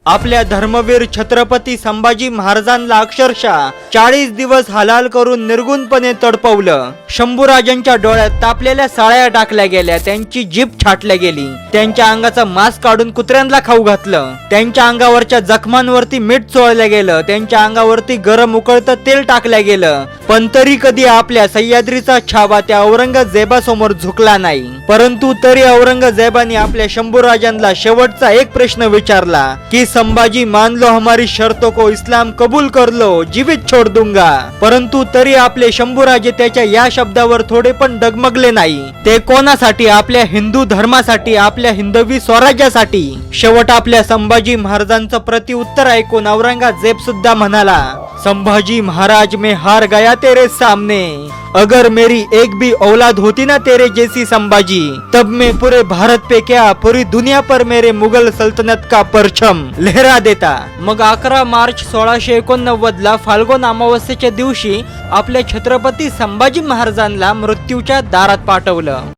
आपल्या धर्मवीर छत्रपती संभाजी महाराजांना अक्षरशः 40 दिवस हलाल करून निर्गुणपणे तडपवलं। शंभूराजांच्या डोळ्यात तापलेल्या साळ्या टाकल्या गेल्या, त्यांची जीभ छाटल्या गेली, त्यांच्या अंगाचा मांस काढून कुत्र्यांना खाऊ घातलं, त्यांच्या अंगावरच्या जखमांवरती मीठ चोळलं गेलं, त्यांच्या अंगावरती गरम उकळतं तेल टाकलं गेलं, पण तरी कधी आपल्या सह्याद्रीचा छावा त्या औरंगजेबासमोर झुकला नाही। परंतु तरी औरंगजेबाने आपल्या शंभूराजांना शेवटचा एक प्रश्न विचारला की संभाजी, मान लो हमारी शर्तों को, इस्लाम कबूल कर लो, जीवित छोड़ दूंगा। परंतु तरी आपले शंभूराजे त्याच्या या शब्दावर थोडे पण डगमगले नाही। ते कोणासाठी? आपल्या हिंदू धर्मासाठी, आपल्या हिंदवी स्वराज्यासाठी। शेवट आपल्या संभाजी महाराजांचं प्रत्युत्तर ऐकून औरंगजेब सुद्धा म्हणाला, संभाजी महाराज, मैं हार गया तेरे सामने। अगर मेरी एक भी औलाद होती ना तेरे जैसी संभाजी, तब मैं पूरे भारत पे क्या पूरी दुनिया पर मेरे मुगल सल्तनत का परचम लहरा देता। मग 11 मार्च 1689 ला फाल्गुन अमावस्येच्या दिवशी आपल्या छत्रपती संभाजी महाराजांना मृत्यूच्या दारात पाठवलं।